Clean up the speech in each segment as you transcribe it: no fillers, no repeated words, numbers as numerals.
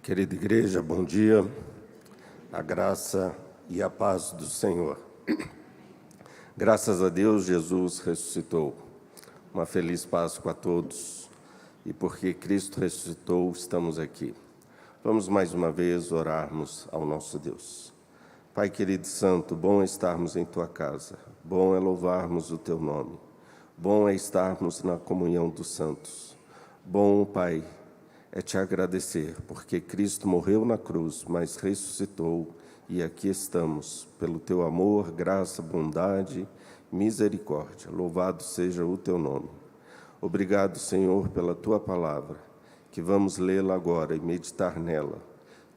Querida igreja, bom dia, a graça e a paz do Senhor. Graças a Deus, Jesus ressuscitou. Uma feliz Páscoa a todos. E porque Cristo ressuscitou, estamos aqui. Vamos mais uma vez orarmos ao nosso Deus. Pai querido e santo, bom é estarmos em Tua casa, bom é louvarmos o Teu nome, bom é estarmos na comunhão dos santos. Bom, Pai, é Te agradecer, porque Cristo morreu na cruz, mas ressuscitou, e aqui estamos, pelo Teu amor, graça, bondade, misericórdia. Louvado seja o Teu nome. Obrigado, Senhor, pela Tua palavra, que vamos lê-la agora e meditar nela.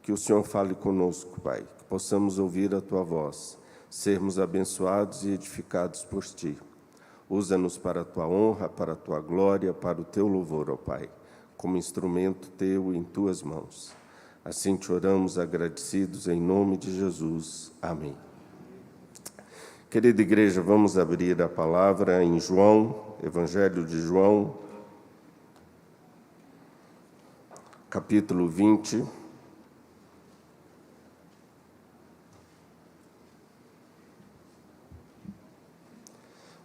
Que o Senhor fale conosco, Pai, que possamos ouvir a Tua voz, sermos abençoados e edificados por Ti. Usa-nos para a Tua honra, para a Tua glória, para o Teu louvor, ó Pai, como instrumento Teu em Tuas mãos. Assim Te oramos agradecidos em nome de Jesus. Amém. Querida igreja, vamos abrir a palavra em João, Evangelho de João, capítulo 20.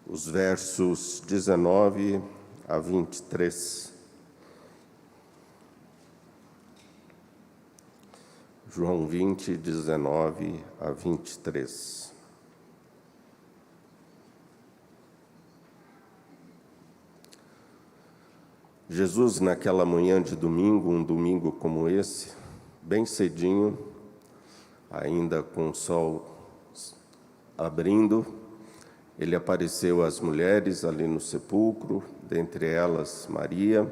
Os versos 19 a 23. João 20, 19 a 23. Jesus, naquela manhã de domingo, um domingo como esse, bem cedinho, ainda com o sol abrindo, ele apareceu às mulheres ali no sepulcro, dentre elas Maria,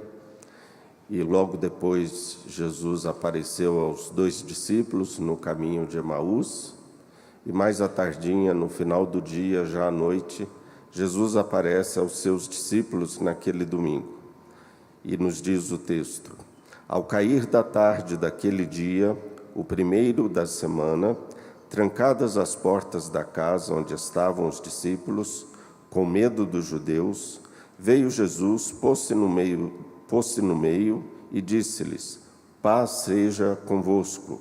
e logo depois Jesus apareceu aos 2 discípulos no caminho de Emaús, e mais à tardinha, no final do dia, já à noite, Jesus aparece aos seus discípulos naquele domingo. E nos diz o texto: ao cair da tarde daquele dia, o primeiro da semana, trancadas as portas da casa onde estavam os discípulos, com medo dos judeus, veio Jesus, pôs-se no meio e disse-lhes: paz seja convosco.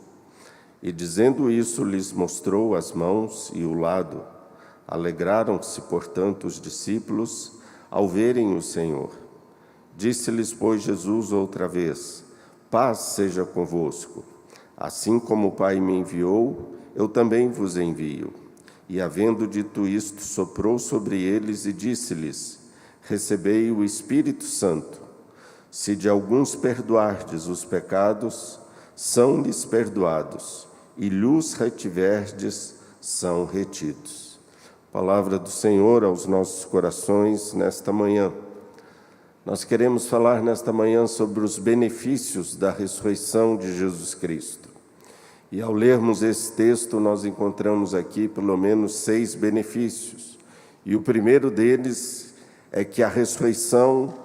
E dizendo isso, lhes mostrou as mãos e o lado. Alegraram-se, portanto, os discípulos ao verem o Senhor. Disse-lhes, pois, Jesus outra vez: paz seja convosco. Assim como o Pai me enviou, eu também vos envio. E havendo dito isto, soprou sobre eles e disse-lhes: recebei o Espírito Santo. Se de alguns perdoardes os pecados, são-lhes perdoados, e lhos retiverdes, são retidos. Palavra do Senhor aos nossos corações nesta manhã. Nós queremos falar nesta manhã sobre os benefícios da ressurreição de Jesus Cristo. E ao lermos esse texto, nós encontramos aqui pelo menos 6 benefícios. E o primeiro deles é que a ressurreição,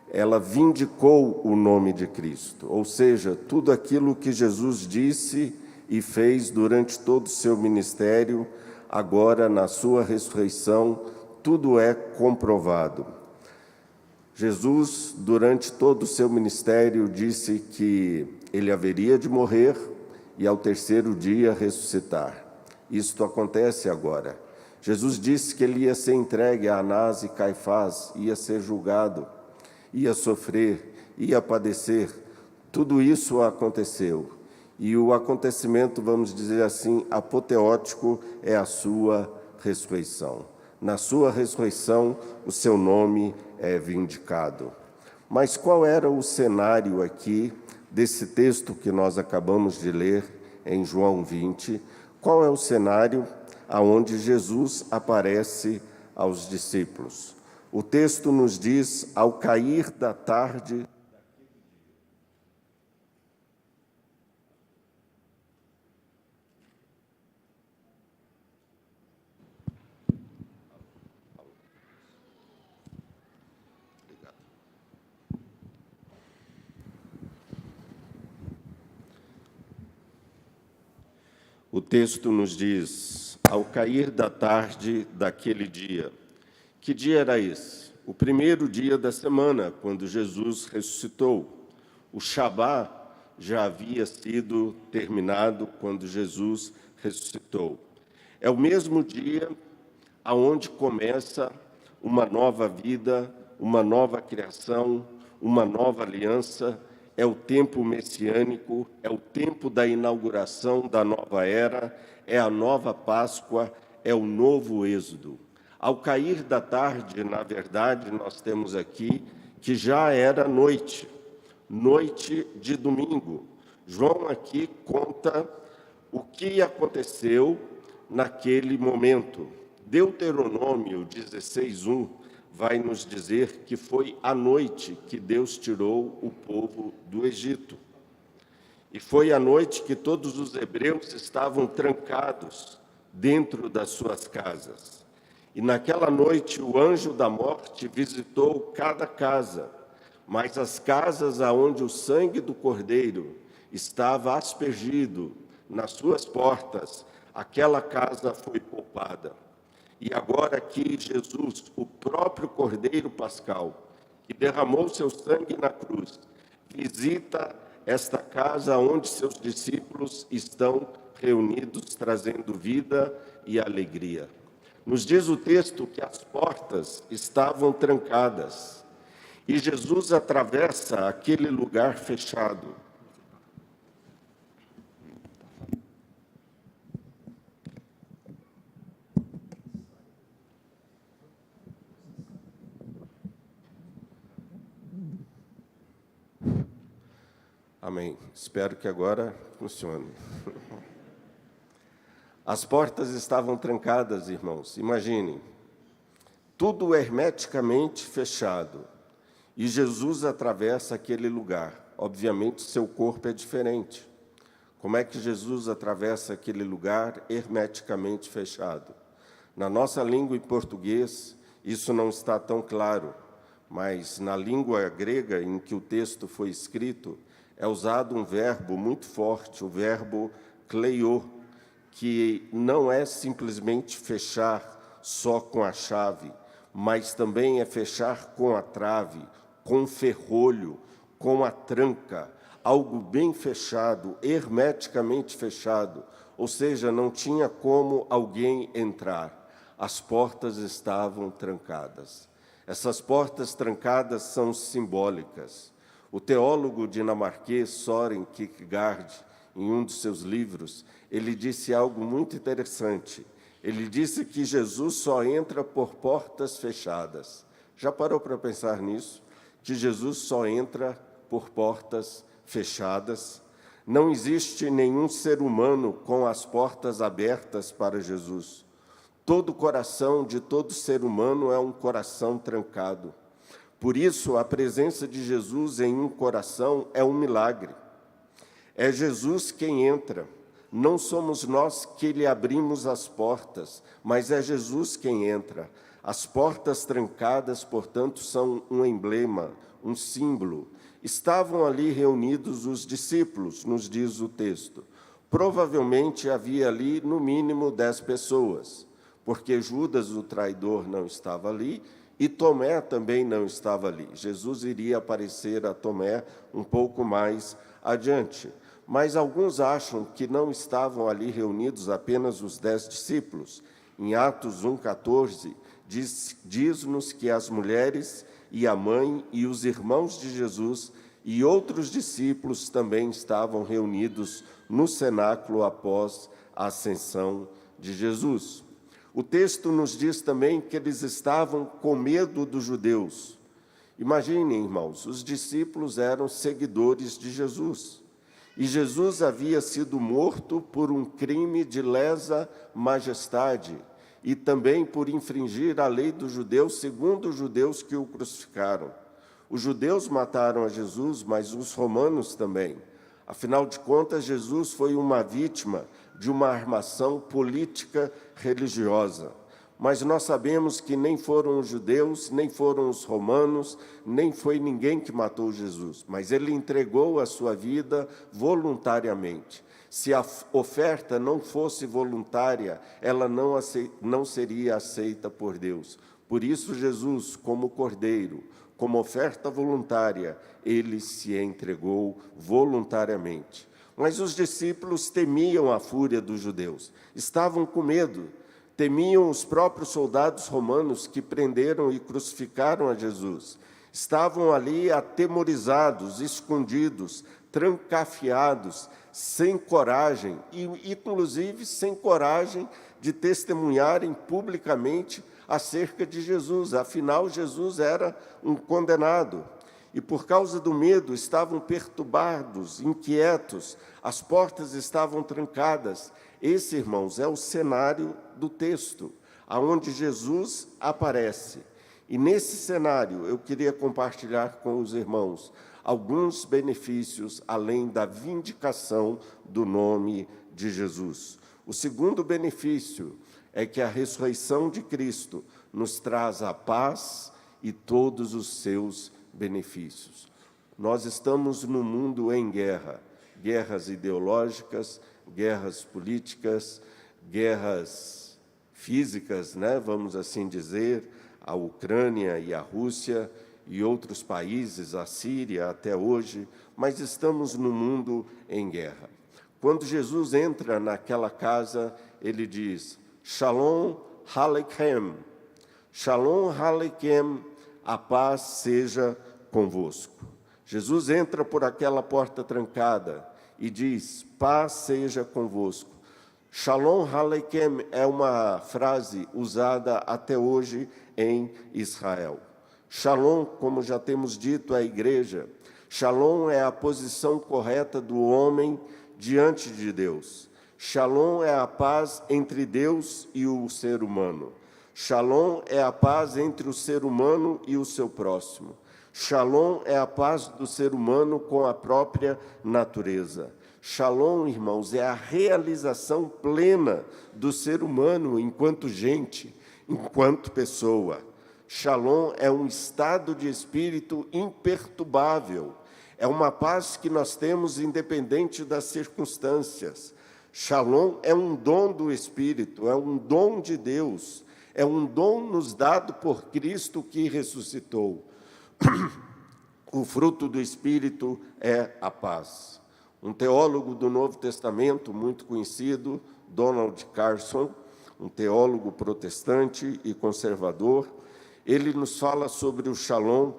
ela vindicou o nome de Cristo. Ou seja, tudo aquilo que Jesus disse e fez durante todo o seu ministério, agora na sua ressurreição, tudo é comprovado. Jesus, durante todo o seu ministério, disse que ele haveria de morrer e ao terceiro dia ressuscitar. Isto acontece agora. Jesus disse que ele ia ser entregue a Anás e Caifás, ia ser julgado, ia sofrer, ia padecer. Tudo isso aconteceu. E o acontecimento, vamos dizer assim, apoteótico é a sua ressurreição. Na sua ressurreição, o seu nome é vindicado. Mas qual era o cenário aqui desse texto que nós acabamos de ler em João 20? Qual é o cenário aonde Jesus aparece aos discípulos? O texto nos diz: ao cair da tarde. O texto nos diz: ao cair da tarde daquele dia. Que dia era esse? O primeiro dia da semana, quando Jesus ressuscitou. O Shabá já havia sido terminado quando Jesus ressuscitou. É o mesmo dia aonde começa uma nova vida, uma nova criação, uma nova aliança. É o tempo messiânico, é o tempo da inauguração da nova era, é a nova Páscoa, é o novo Êxodo. Ao cair da tarde, na verdade, nós temos aqui que já era noite, noite de domingo. João aqui conta o que aconteceu naquele momento. Deuteronômio 16:1 vai nos dizer que foi à noite que Deus tirou o povo do Egito. E foi à noite que todos os hebreus estavam trancados dentro das suas casas. E naquela noite o anjo da morte visitou cada casa, mas as casas aonde o sangue do cordeiro estava aspergido nas suas portas, aquela casa foi poupada. E agora aqui Jesus, o próprio Cordeiro Pascal, que derramou seu sangue na cruz, visita esta casa onde seus discípulos estão reunidos, trazendo vida e alegria. Nos diz o texto que as portas estavam trancadas e Jesus atravessa aquele lugar fechado. Amém. Espero que agora funcione. As portas estavam trancadas, irmãos. Imaginem, tudo hermeticamente fechado. E Jesus atravessa aquele lugar. Obviamente, seu corpo é diferente. Como é que Jesus atravessa aquele lugar hermeticamente fechado? Na nossa língua em português, isso não está tão claro, mas na língua grega em que o texto foi escrito, é usado um verbo muito forte, o verbo kleio, que não é simplesmente fechar só com a chave, mas também é fechar com a trave, com o ferrolho, com a tranca, algo bem fechado, hermeticamente fechado, ou seja, não tinha como alguém entrar. As portas estavam trancadas. Essas portas trancadas são simbólicas. O teólogo dinamarquês Søren Kierkegaard, em um dos seus livros, ele disse algo muito interessante. Ele disse que Jesus só entra por portas fechadas. Já parou para pensar nisso? Que Jesus só entra por portas fechadas? Não existe nenhum ser humano com as portas abertas para Jesus. Todo coração de todo ser humano é um coração trancado. Por isso, a presença de Jesus em um coração é um milagre. É Jesus quem entra. Não somos nós que lhe abrimos as portas, mas é Jesus quem entra. As portas trancadas, portanto, são um emblema, um símbolo. Estavam ali reunidos os discípulos, nos diz o texto. Provavelmente havia ali, no mínimo, 10 pessoas, porque Judas, o traidor, não estava ali, e Tomé também não estava ali. Jesus iria aparecer a Tomé um pouco mais adiante. Mas alguns acham que não estavam ali reunidos apenas os 10 discípulos. Em Atos 1,14, diz-nos que as mulheres e a mãe e os irmãos de Jesus e outros discípulos também estavam reunidos no cenáculo após a ascensão de Jesus. O texto nos diz também que eles estavam com medo dos judeus. Imaginem, irmãos, os discípulos eram seguidores de Jesus. E Jesus havia sido morto por um crime de lesa majestade e também por infringir a lei dos judeus, segundo os judeus que o crucificaram. Os judeus mataram a Jesus, mas os romanos também. Afinal de contas, Jesus foi uma vítima de uma armação política religiosa. Mas nós sabemos que nem foram os judeus, nem foram os romanos, nem foi ninguém que matou Jesus, mas ele entregou a sua vida voluntariamente. Se a oferta não fosse voluntária, ela não seria aceita por Deus. Por isso, Jesus, como cordeiro, como oferta voluntária, ele se entregou voluntariamente. Mas os discípulos temiam a fúria dos judeus, estavam com medo, temiam os próprios soldados romanos que prenderam e crucificaram a Jesus. Estavam ali atemorizados, escondidos, trancafiados, sem coragem, e inclusive sem coragem de testemunharem publicamente acerca de Jesus. Afinal, Jesus era um condenado. E por causa do medo, estavam perturbados, inquietos, as portas estavam trancadas. Esse, irmãos, é o cenário do texto, aonde Jesus aparece. E nesse cenário, eu queria compartilhar com os irmãos alguns benefícios, além da vindicação do nome de Jesus. O segundo benefício é que a ressurreição de Cristo nos traz a paz e todos os seus benefícios. Nós estamos num mundo em guerra, guerras ideológicas, guerras políticas, guerras físicas, vamos assim dizer, a Ucrânia e a Rússia e outros países, a Síria até hoje, mas estamos num mundo em guerra. Quando Jesus entra naquela casa, ele diz: Shalom Aleichem, Shalom Aleichem, a paz seja convosco. Jesus entra por aquela porta trancada e diz: paz seja convosco. Shalom Aleichem é uma frase usada até hoje em Israel. Shalom, como já temos dito, é a igreja. Shalom é a posição correta do homem diante de Deus. Shalom é a paz entre Deus e o ser humano. Shalom é a paz entre o ser humano e o seu próximo. Shalom é a paz do ser humano com a própria natureza. Shalom, irmãos, é a realização plena do ser humano enquanto gente, enquanto pessoa. Shalom é um estado de espírito imperturbável. É uma paz que nós temos independente das circunstâncias. Shalom é um dom do Espírito, é um dom de Deus, é um dom nos dado por Cristo que ressuscitou. O fruto do Espírito é a paz. Um teólogo do Novo Testamento muito conhecido, Donald Carson, um teólogo protestante e conservador, ele nos fala sobre o Shalom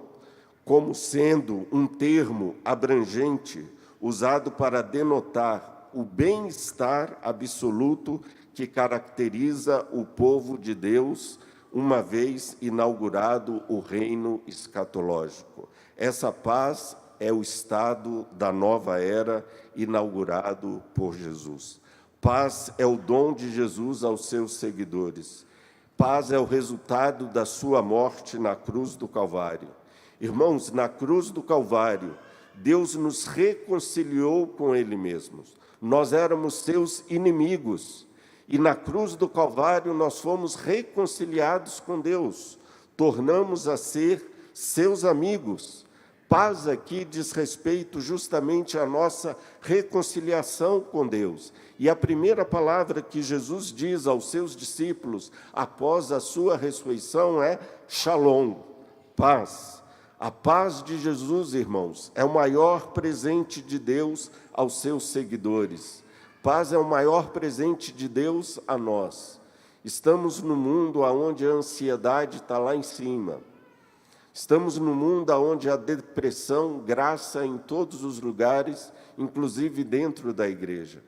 como sendo um termo abrangente usado para denotar o bem-estar absoluto que caracteriza o povo de Deus, uma vez inaugurado o reino escatológico. Essa paz é o estado da nova era inaugurado por Jesus. Paz é o dom de Jesus aos seus seguidores. Paz é o resultado da sua morte na cruz do Calvário. Irmãos, na cruz do Calvário, Deus nos reconciliou com Ele mesmo. Nós éramos seus inimigos. E na cruz do Calvário nós fomos reconciliados com Deus. Tornamos a ser seus amigos. Paz aqui diz respeito justamente à nossa reconciliação com Deus. E a primeira palavra que Jesus diz aos seus discípulos após a sua ressurreição é Shalom, paz. A paz de Jesus, irmãos, é o maior presente de Deus aos seus seguidores. Paz é o maior presente de Deus a nós. Estamos num mundo onde a ansiedade está lá em cima. Estamos num mundo onde a depressão graça em todos os lugares, inclusive dentro da igreja.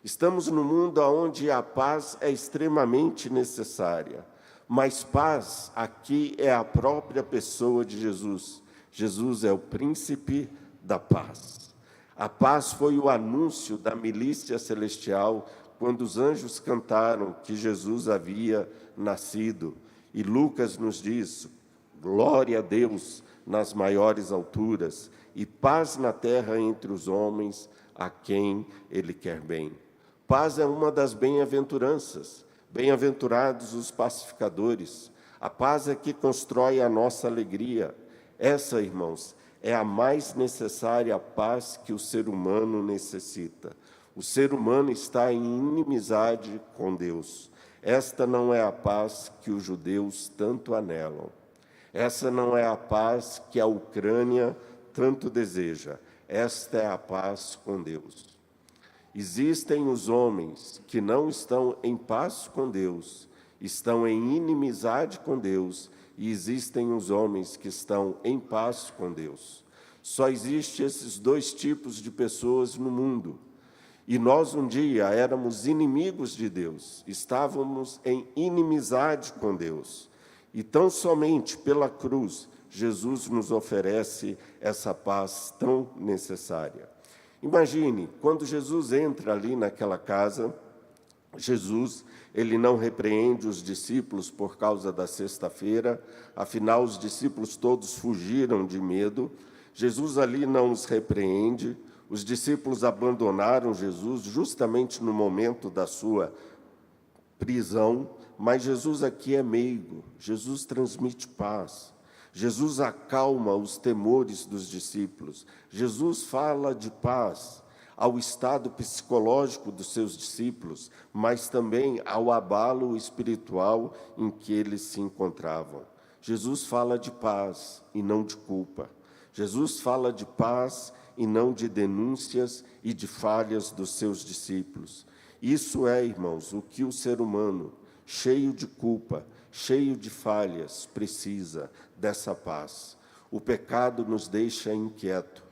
Estamos num mundo onde a paz é extremamente necessária. Mas paz aqui é a própria pessoa de Jesus. Jesus é o príncipe da paz. A paz foi o anúncio da milícia celestial quando os anjos cantaram que Jesus havia nascido. E Lucas nos diz: glória a Deus nas maiores alturas e paz na terra entre os homens a quem Ele quer bem. Paz é uma das bem-aventuranças. Bem-aventurados os pacificadores. A paz é que constrói a nossa alegria. Essa, irmãos, é a mais necessária paz que o ser humano necessita. O ser humano está em inimizade com Deus. Esta não é a paz que os judeus tanto anelam. Essa não é a paz que a Ucrânia tanto deseja. Esta é a paz com Deus. Existem os homens que não estão em paz com Deus, estão em inimizade com Deus, e existem os homens que estão em paz com Deus. Só existem esses dois tipos de pessoas no mundo. E nós um dia éramos inimigos de Deus, estávamos em inimizade com Deus. E tão somente pela cruz, Jesus nos oferece essa paz tão necessária. Imagine, quando Jesus entra ali naquela casa, Jesus, ele não repreende os discípulos por causa da sexta-feira, afinal os discípulos todos fugiram de medo. Jesus ali não os repreende, os discípulos abandonaram Jesus justamente no momento da sua prisão, mas Jesus aqui é meigo, Jesus transmite paz. Jesus acalma os temores dos discípulos. Jesus fala de paz ao estado psicológico dos seus discípulos, mas também ao abalo espiritual em que eles se encontravam. Jesus fala de paz e não de culpa. Jesus fala de paz e não de denúncias e de falhas dos seus discípulos. Isso é, irmãos, o que o ser humano, cheio de culpa, cheio de falhas, precisa dessa paz. O pecado nos deixa inquieto,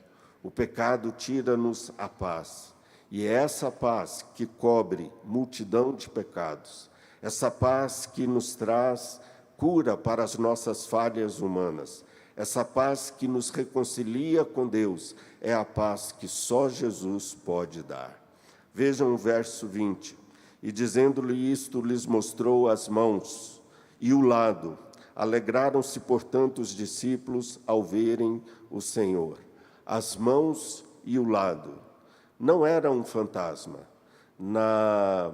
o pecado tira-nos a paz. E é essa paz que cobre multidão de pecados, essa paz que nos traz cura para as nossas falhas humanas, essa paz que nos reconcilia com Deus, é a paz que só Jesus pode dar. Vejam o verso 20. E dizendo-lhe isto, lhes mostrou as mãos e o lado. Alegraram-se, portanto, os discípulos ao verem o Senhor. As mãos e o lado. Não era um fantasma. Na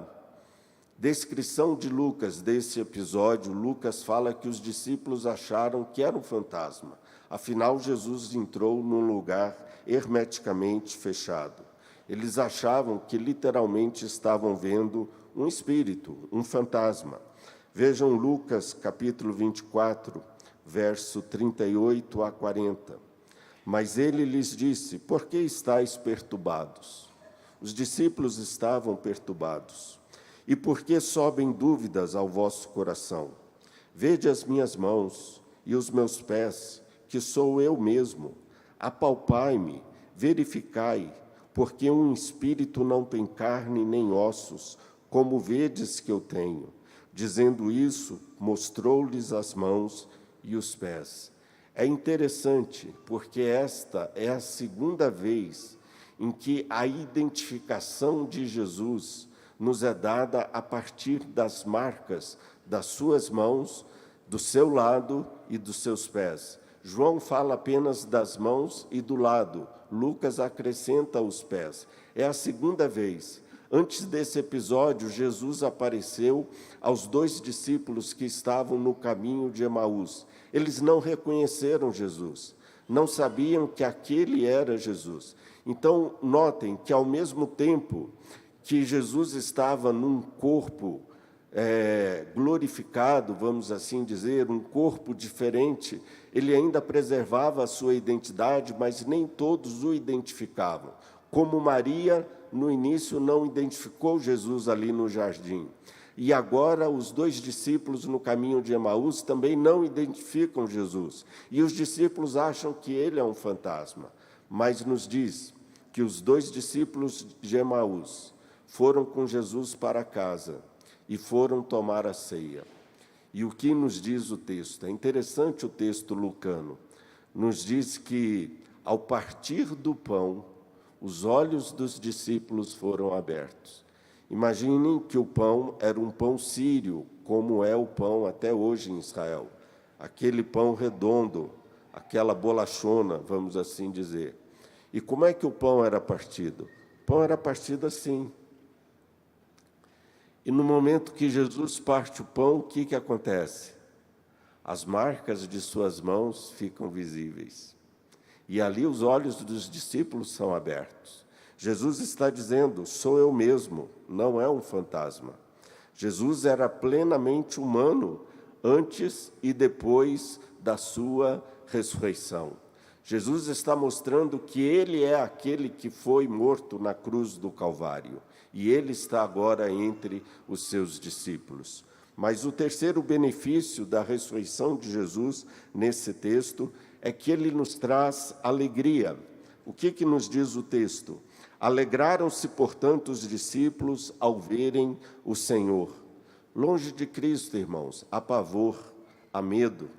descrição de Lucas desse episódio, Lucas fala que os discípulos acharam que era um fantasma. Afinal, Jesus entrou num lugar hermeticamente fechado. Eles achavam que literalmente estavam vendo um espírito, um fantasma. Vejam Lucas capítulo 24, verso 38 a 40. Mas ele lhes disse: por que estáis perturbados? Os discípulos estavam perturbados. E por que sobem dúvidas ao vosso coração? Vede as minhas mãos e os meus pés, que sou eu mesmo. Apalpai-me, verificai, porque um espírito não tem carne nem ossos, como vedes que eu tenho. Dizendo isso, mostrou-lhes as mãos e os pés. É interessante, porque esta é a segunda vez em que a identificação de Jesus nos é dada a partir das marcas das suas mãos, do seu lado e dos seus pés. João fala apenas das mãos e do lado. Lucas acrescenta os pés. É a segunda vez. Antes desse episódio, Jesus apareceu aos dois discípulos que estavam no caminho de Emaús. Eles não reconheceram Jesus, não sabiam que aquele era Jesus. Então, notem que ao mesmo tempo que Jesus estava num corpo glorificado, vamos assim dizer, um corpo diferente, ele ainda preservava a sua identidade, mas nem todos o identificavam. Como Maria, no início, não identificou Jesus ali no jardim. E agora os dois discípulos no caminho de Emaús também não identificam Jesus. E os discípulos acham que ele é um fantasma. Mas nos diz que os dois discípulos de Emaús foram com Jesus para casa e foram tomar a ceia. E o que nos diz o texto? É interessante o texto lucano. Nos diz que, ao partir do pão, os olhos dos discípulos foram abertos. Imaginem que o pão era um pão sírio, como é o pão até hoje em Israel. Aquele pão redondo, aquela bolachona, vamos assim dizer. E como é que o pão era partido? O pão era partido assim. E no momento que Jesus parte o pão, o que acontece? As marcas de suas mãos ficam visíveis. E ali os olhos dos discípulos são abertos. Jesus está dizendo: sou eu mesmo, não é um fantasma. Jesus era plenamente humano antes e depois da sua ressurreição. Jesus está mostrando que ele é aquele que foi morto na cruz do Calvário, e ele está agora entre os seus discípulos. Mas o terceiro benefício da ressurreição de Jesus, nesse texto, é que ele nos traz alegria. O que nos diz o texto? Alegraram-se, portanto, os discípulos ao verem o Senhor. Longe de Cristo, irmãos, há pavor, há medo.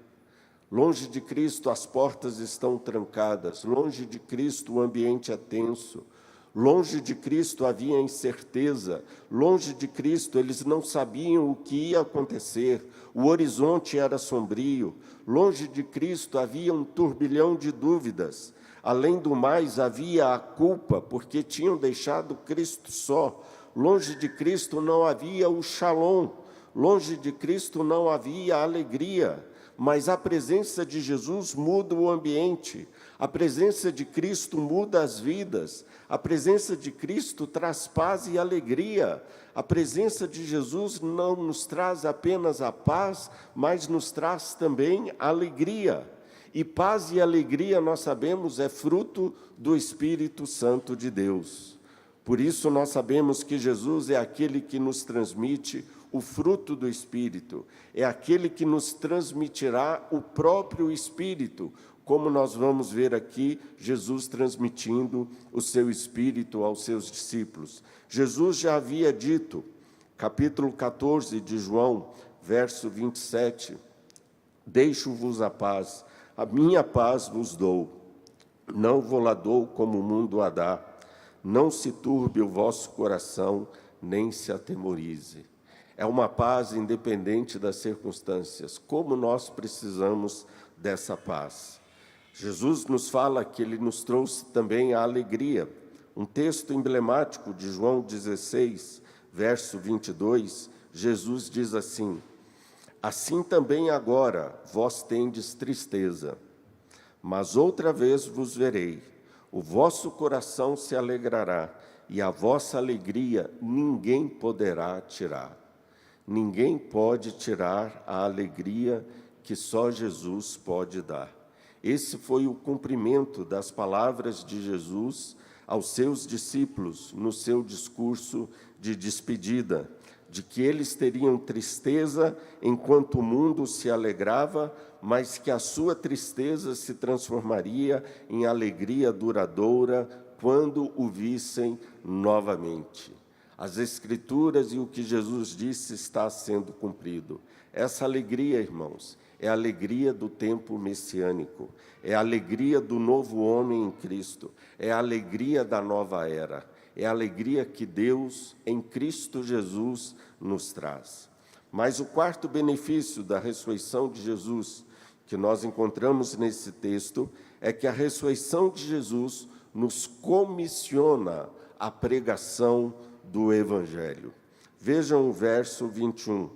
Longe de Cristo, as portas estão trancadas. Longe de Cristo, o ambiente é tenso. Longe de Cristo havia incerteza. Longe de Cristo, eles não sabiam o que ia acontecer. O horizonte era sombrio. Longe de Cristo, havia um turbilhão de dúvidas. Além do mais, havia a culpa, porque tinham deixado Cristo só. Longe de Cristo não havia o shalom. Longe de Cristo não havia alegria. Mas a presença de Jesus muda o ambiente. A presença de Cristo muda as vidas. A presença de Cristo traz paz e alegria. A presença de Jesus não nos traz apenas a paz, mas nos traz também a alegria. E paz e alegria, nós sabemos, é fruto do Espírito Santo de Deus. Por isso nós sabemos que Jesus é aquele que nos transmite o fruto do Espírito, é aquele que nos transmitirá o próprio Espírito, como nós vamos ver aqui, Jesus transmitindo o seu Espírito aos seus discípulos. Jesus já havia dito, capítulo 14 de João, verso 27, deixo-vos a paz, a minha paz vos dou, não vou-la dou como o mundo a dá, não se turbe o vosso coração, nem se atemorize. É uma paz independente das circunstâncias. Como nós precisamos dessa paz. Jesus nos fala que ele nos trouxe também a alegria. Um texto emblemático de João 16, verso 22, Jesus diz assim: assim também agora vós tendes tristeza, mas outra vez vos verei, o vosso coração se alegrará, e a vossa alegria ninguém poderá tirar. Ninguém pode tirar a alegria que só Jesus pode dar. Esse foi o cumprimento das palavras de Jesus aos seus discípulos no seu discurso de despedida, de que eles teriam tristeza enquanto o mundo se alegrava, mas que a sua tristeza se transformaria em alegria duradoura quando o vissem novamente. As Escrituras e o que Jesus disse está sendo cumprido. Essa alegria, irmãos, é a alegria do tempo messiânico, é a alegria do novo homem em Cristo, é a alegria da nova era, é a alegria que Deus, em Cristo Jesus, nos traz. Mas o quarto benefício da ressurreição de Jesus, que nós encontramos nesse texto, é que a ressurreição de Jesus nos comissiona a pregação do Evangelho. Vejam o verso 21.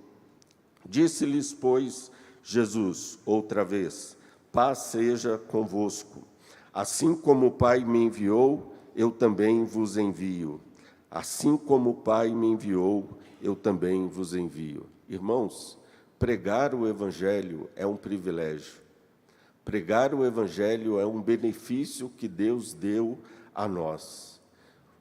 Disse-lhes, pois, Jesus, outra vez, paz seja convosco. Assim como o Pai me enviou, eu também vos envio. Assim como o Pai me enviou, eu também vos envio. Irmãos, pregar o Evangelho é um privilégio. Pregar o Evangelho é um benefício que Deus deu a nós.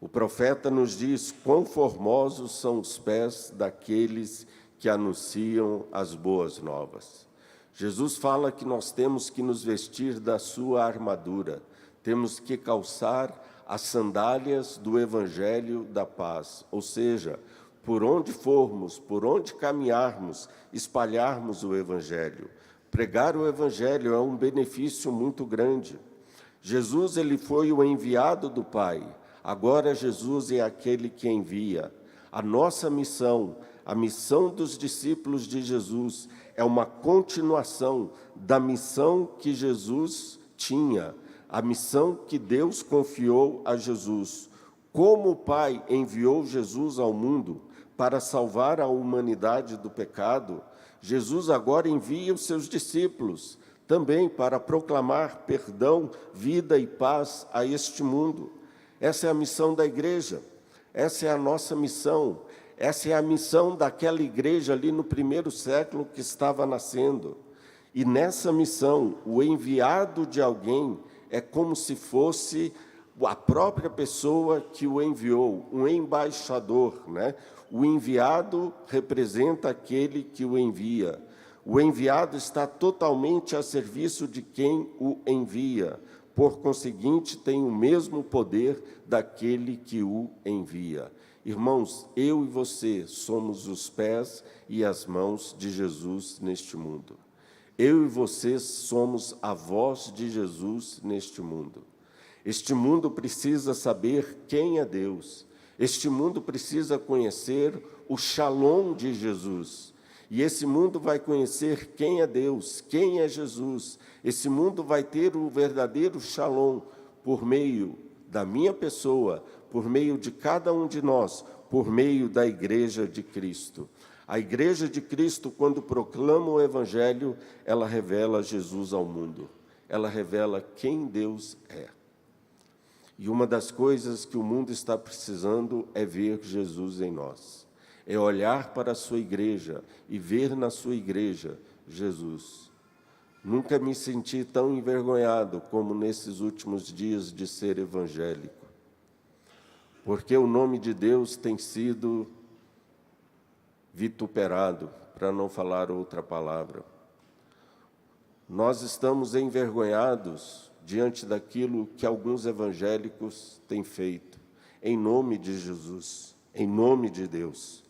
O profeta nos diz quão formosos são os pés daqueles que anunciam as boas novas. Jesus fala que nós temos que nos vestir da sua armadura, temos que calçar as sandálias do Evangelho da paz, ou seja, por onde formos, por onde caminharmos, espalharmos o Evangelho. Pregar o Evangelho é um benefício muito grande. Jesus, ele foi o enviado do Pai. Agora Jesus é aquele que envia. A nossa missão, a missão dos discípulos de Jesus, é uma continuação da missão que Jesus tinha, a missão que Deus confiou a Jesus. Como o Pai enviou Jesus ao mundo para salvar a humanidade do pecado, Jesus agora envia os seus discípulos também para proclamar perdão, vida e paz a este mundo. Essa é a missão da igreja, essa é a nossa missão, Essa é a missão daquela igreja ali no primeiro século que estava nascendo. E nessa missão, o enviado de alguém é como se fosse a própria pessoa que o enviou, um embaixador, né? O enviado representa aquele que o envia. O enviado está totalmente a serviço de quem o envia. Por conseguinte, tem o mesmo poder daquele que o envia. Irmãos, eu e você somos os pés e as mãos de Jesus neste mundo. Eu e você somos a voz de Jesus neste mundo. Este mundo precisa saber quem é Deus. Este mundo precisa conhecer o Shalom de Jesus. E esse mundo vai conhecer quem é Deus, quem é Jesus. Esse mundo vai ter o verdadeiro Shalom por meio da minha pessoa, por meio de cada um de nós, por meio da Igreja de Cristo. A Igreja de Cristo, quando proclama o Evangelho, ela revela Jesus ao mundo. Ela revela quem Deus é. E uma das coisas que o mundo está precisando é ver Jesus em nós. É olhar para a sua igreja e ver na sua igreja Jesus. Nunca me senti tão envergonhado como nesses últimos dias de ser evangélico. Porque o nome de Deus tem sido vituperado, para não falar outra palavra. Nós estamos envergonhados diante daquilo que alguns evangélicos têm feito, em nome de Jesus, em nome de Deus.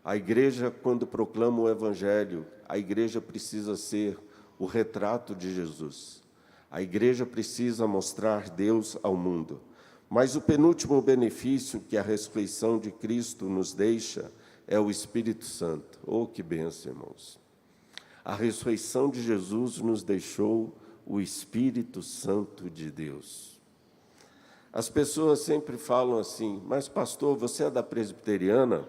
A igreja, quando proclama o Evangelho, a igreja precisa ser o retrato de Jesus. A igreja precisa mostrar Deus ao mundo. Mas o penúltimo benefício que a ressurreição de Cristo nos deixa é o Espírito Santo. Oh, que bênção, irmãos! A ressurreição de Jesus nos deixou o Espírito Santo de Deus. As pessoas sempre falam assim, mas pastor, você é da presbiteriana?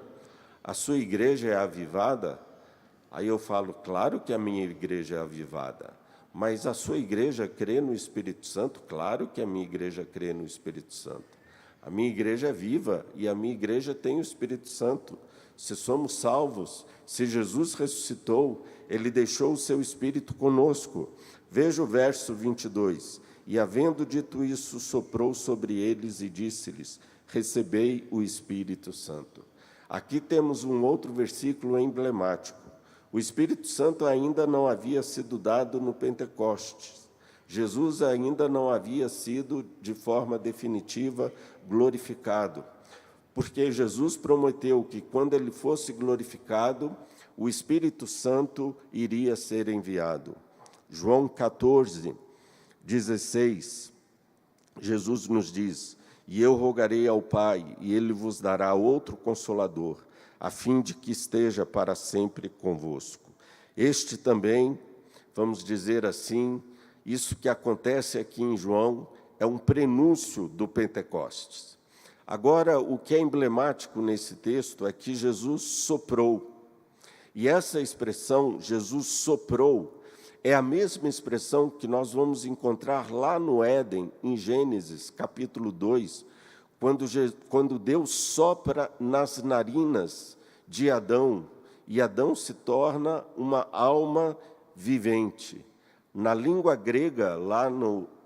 A sua igreja é avivada? Aí eu falo, claro que a minha igreja é avivada, mas a sua igreja crê no Espírito Santo? Claro que a minha igreja crê no Espírito Santo. A minha igreja é viva e a minha igreja tem o Espírito Santo. Se somos salvos, se Jesus ressuscitou, Ele deixou o seu Espírito conosco. Veja o verso 22. E, havendo dito isso, soprou sobre eles e disse-lhes, recebei o Espírito Santo. Aqui temos um outro versículo emblemático. O Espírito Santo ainda não havia sido dado no Pentecostes. Jesus ainda não havia sido, de forma definitiva, glorificado. Porque Jesus prometeu que, quando Ele fosse glorificado, o Espírito Santo iria ser enviado. João 14, 16, Jesus nos diz, e eu rogarei ao Pai, e Ele vos dará outro Consolador, a fim de que esteja para sempre convosco. Este também, vamos dizer assim, isso que acontece aqui em João, é um prenúncio do Pentecostes. Agora, o que é emblemático nesse texto é que Jesus soprou. E essa expressão, Jesus soprou, é a mesma expressão que nós vamos encontrar lá no Éden, em Gênesis, capítulo 2, quando Deus sopra nas narinas de Adão, e Adão se torna uma alma vivente. Na língua grega, lá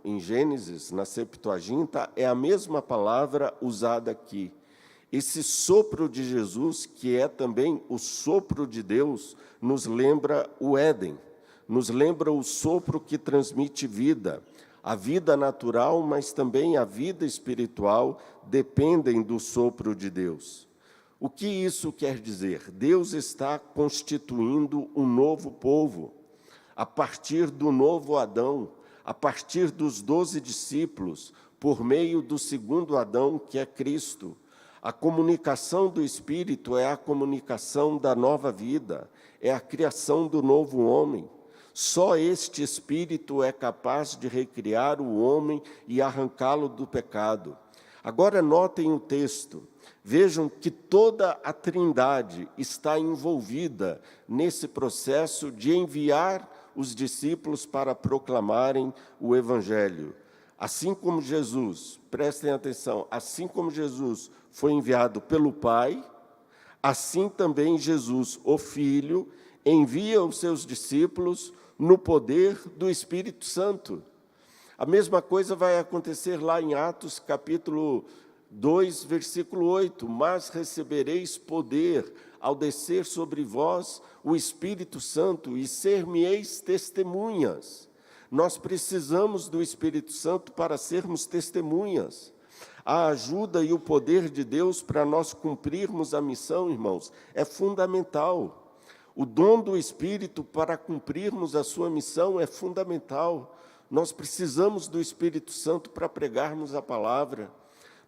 em Gênesis, na Septuaginta, é a mesma palavra usada aqui. Esse sopro de Jesus, que é também o sopro de Deus, nos lembra o Éden, nos lembra o sopro que transmite vida. A vida natural, mas também a vida espiritual, dependem do sopro de Deus. O que isso quer dizer? Deus está constituindo um novo povo, a partir do novo Adão, a partir dos 12 discípulos, por meio do segundo Adão, que é Cristo. A comunicação do Espírito é a comunicação da nova vida, é a criação do novo homem. Só este Espírito é capaz de recriar o homem e arrancá-lo do pecado. Agora notem o texto. Vejam que toda a Trindade está envolvida nesse processo de enviar os discípulos para proclamarem o Evangelho. Assim como Jesus, prestem atenção, assim como Jesus foi enviado pelo Pai, Assim também Jesus, o Filho, envia os seus discípulos no poder do Espírito Santo. A mesma coisa vai acontecer lá em Atos, capítulo 2, versículo 8. Mas recebereis poder ao descer sobre vós o Espírito Santo, e ser-me-eis testemunhas. Nós precisamos do Espírito Santo para sermos testemunhas. A ajuda e o poder de Deus para nós cumprirmos a missão, irmãos, é fundamental. O dom do Espírito para cumprirmos a sua missão é fundamental. Nós precisamos do Espírito Santo para pregarmos a palavra.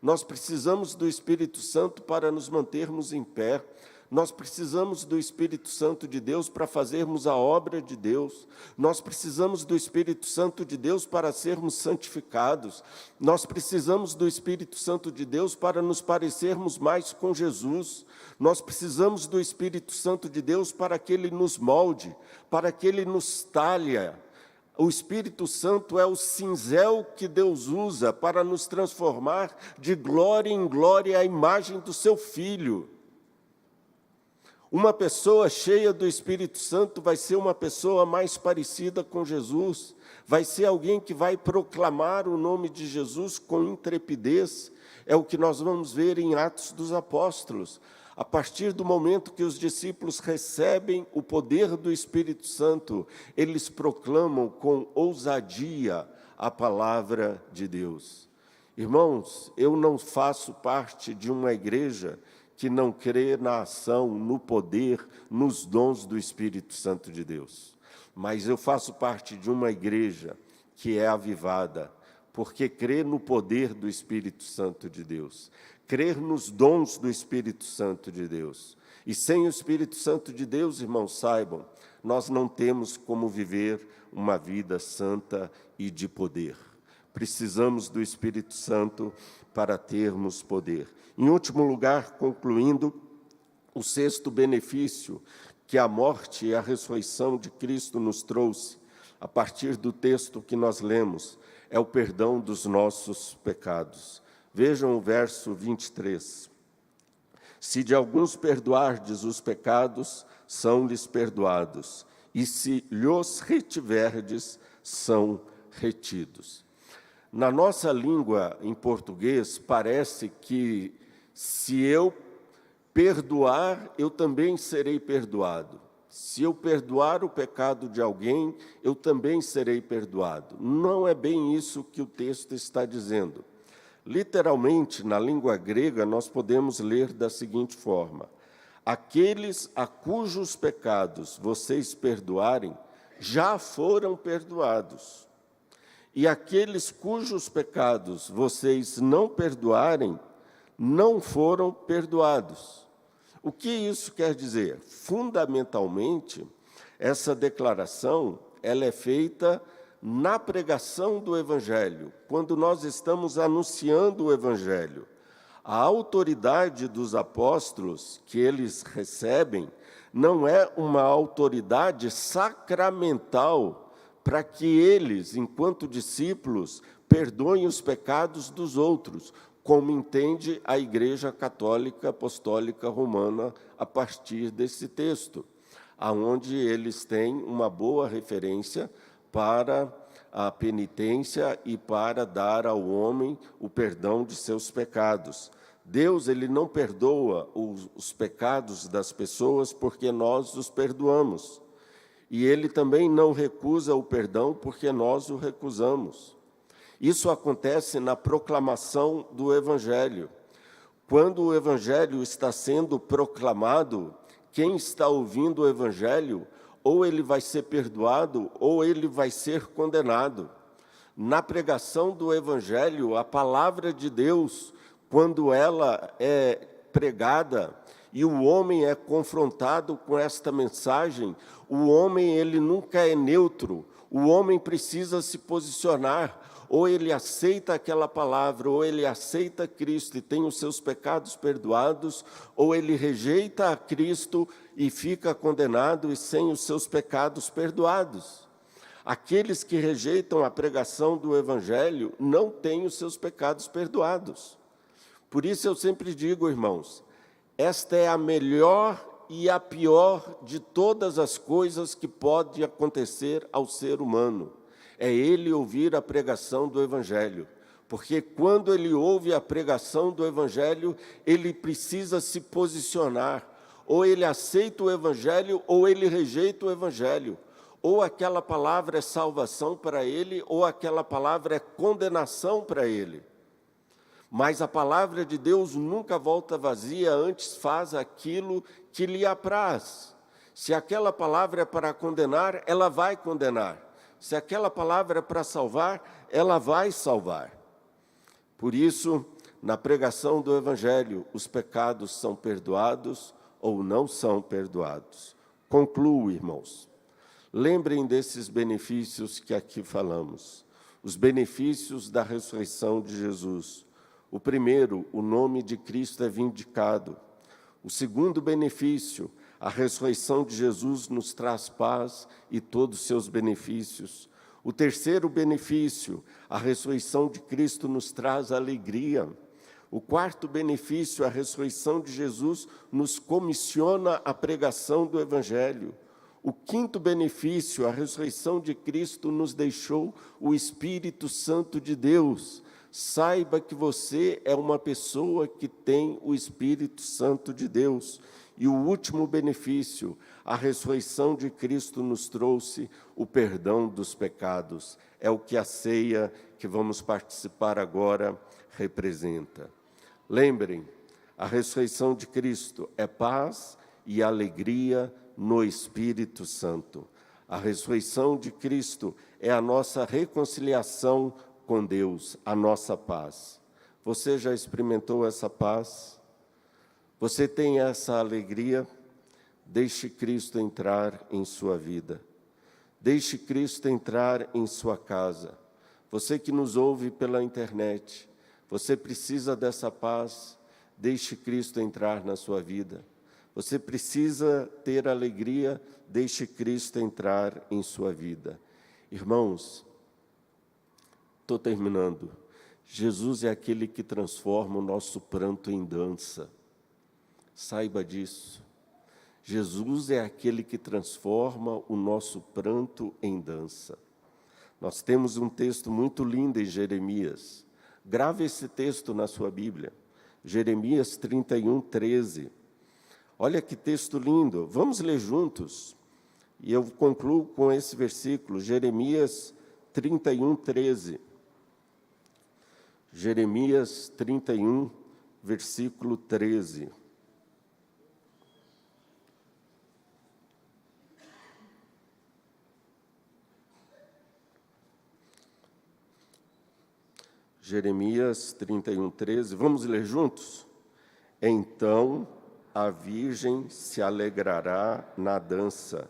Nós precisamos do Espírito Santo para nos mantermos em pé. Nós precisamos do Espírito Santo de Deus para fazermos a obra de Deus. Nós precisamos do Espírito Santo de Deus para sermos santificados. Nós precisamos do Espírito Santo de Deus para nos parecermos mais com Jesus. Nós precisamos do Espírito Santo de Deus para que Ele nos molde, para que Ele nos talhe. O Espírito Santo é o cinzel que Deus usa para nos transformar de glória em glória à imagem do seu Filho. Uma pessoa cheia do Espírito Santo vai ser uma pessoa mais parecida com Jesus, vai ser alguém que vai proclamar o nome de Jesus com intrepidez. É o que nós vamos ver em Atos dos Apóstolos. A partir do momento que os discípulos recebem o poder do Espírito Santo, eles proclamam com ousadia a palavra de Deus. Irmãos, eu não faço parte de uma igreja que não crê na ação, no poder, nos dons do Espírito Santo de Deus. Mas eu faço parte de uma igreja que é avivada, porque crê no poder do Espírito Santo de Deus, crer nos dons do Espírito Santo de Deus. E sem o Espírito Santo de Deus, irmãos, saibam, nós não temos como viver uma vida santa e de poder. Precisamos do Espírito Santo para termos poder. Em último lugar, concluindo, o sexto benefício que a morte e a ressurreição de Cristo nos trouxe, a partir do texto que nós lemos, é o perdão dos nossos pecados. Vejam o verso 23. Se de alguns perdoardes os pecados, são-lhes perdoados, e se lhos retiverdes, são retidos. Na nossa língua, em português, parece que se eu perdoar, eu também serei perdoado. Se eu perdoar o pecado de alguém, eu também serei perdoado. Não é bem isso que o texto está dizendo. Literalmente, na língua grega, nós podemos ler da seguinte forma: aqueles a cujos pecados vocês perdoarem, já foram perdoados. E aqueles cujos pecados vocês não perdoarem, não foram perdoados. O que isso quer dizer? Fundamentalmente, essa declaração ela é feita na pregação do Evangelho, quando nós estamos anunciando o Evangelho. A autoridade dos apóstolos que eles recebem não é uma autoridade sacramental para que eles, enquanto discípulos, perdoem os pecados dos outros, como entende a Igreja Católica Apostólica Romana a partir desse texto, aonde eles têm uma boa referência para a penitência e para dar ao homem o perdão de seus pecados. Deus, ele não perdoa os pecados das pessoas porque nós os perdoamos. E ele também não recusa o perdão porque nós o recusamos. Isso acontece na proclamação do Evangelho. Quando o Evangelho está sendo proclamado, quem está ouvindo o Evangelho, ou ele vai ser perdoado, ou ele vai ser condenado. Na pregação do Evangelho, a palavra de Deus, quando ela é pregada e o homem é confrontado com esta mensagem, o homem ele nunca é neutro, o homem precisa se posicionar. Ou ele aceita aquela palavra, ou ele aceita Cristo e tem os seus pecados perdoados, ou ele rejeita a Cristo e fica condenado e sem os seus pecados perdoados. Aqueles que rejeitam a pregação do Evangelho não têm os seus pecados perdoados. Por isso eu sempre digo, irmãos, Esta é a melhor e a pior de todas as coisas que pode acontecer ao ser humano. É ele ouvir a pregação do Evangelho. Porque quando ele ouve a pregação do Evangelho, ele precisa se posicionar. Ou ele aceita o Evangelho, ou ele rejeita o Evangelho. Ou aquela palavra é salvação para ele, ou aquela palavra é condenação para ele. Mas a palavra de Deus nunca volta vazia, antes faz aquilo que lhe apraz. Se aquela palavra é para condenar, ela vai condenar. Se aquela palavra é para salvar, ela vai salvar. Por isso, na pregação do Evangelho, os pecados são perdoados ou não são perdoados. Concluo, irmãos. Lembrem desses benefícios que aqui falamos. Os benefícios da ressurreição de Jesus. O primeiro, o nome de Cristo é vindicado. O segundo benefício, a ressurreição de Jesus nos traz paz e todos os seus benefícios. O terceiro benefício, a ressurreição de Cristo nos traz alegria. O quarto benefício, a ressurreição de Jesus nos comissiona a pregação do Evangelho. O quinto benefício, a ressurreição de Cristo nos deixou o Espírito Santo de Deus. Saiba que você é uma pessoa que tem o Espírito Santo de Deus. E o último benefício, a ressurreição de Cristo nos trouxe o perdão dos pecados. É o que a ceia que vamos participar agora representa. Lembrem, a ressurreição de Cristo é paz e alegria no Espírito Santo. A ressurreição de Cristo é a nossa reconciliação com Deus, a nossa paz. Você já experimentou essa paz? Você tem essa alegria? Deixe Cristo entrar em sua vida. Deixe Cristo entrar em sua casa. Você que nos ouve pela internet, você precisa dessa paz? Deixe Cristo entrar na sua vida. Você precisa ter alegria? Deixe Cristo entrar em sua vida. Irmãos, estou terminando. Jesus é aquele que transforma o nosso pranto em dança. Saiba disso. Jesus é aquele que transforma o nosso pranto em dança. Nós temos um texto muito lindo em Jeremias. Grave esse texto na sua Bíblia. Jeremias 31, 13. Olha que texto lindo. Vamos ler juntos. E eu concluo com esse versículo, Jeremias 31, 13. Jeremias 31, versículo 13. Jeremias 31, 13. Vamos ler juntos? Então a virgem se alegrará na dança,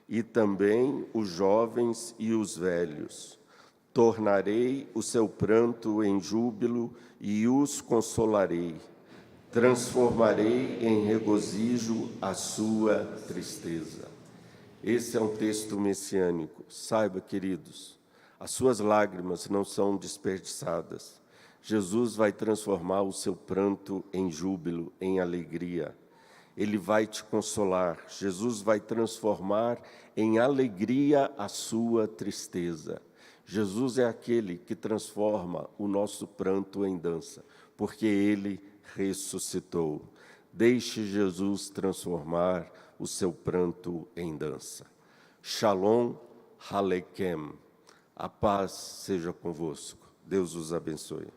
e também os jovens e os velhos. Tornarei o seu pranto em júbilo e os consolarei. Transformarei em regozijo a sua tristeza. Esse é um texto messiânico. Saiba, queridos, as suas lágrimas não são desperdiçadas. Jesus vai transformar o seu pranto em júbilo, em alegria. Ele vai te consolar. Jesus vai transformar em alegria a sua tristeza. Jesus é aquele que transforma o nosso pranto em dança, porque Ele ressuscitou. Deixe Jesus transformar o seu pranto em dança. Shalom Aleichem. A paz seja convosco. Deus os abençoe.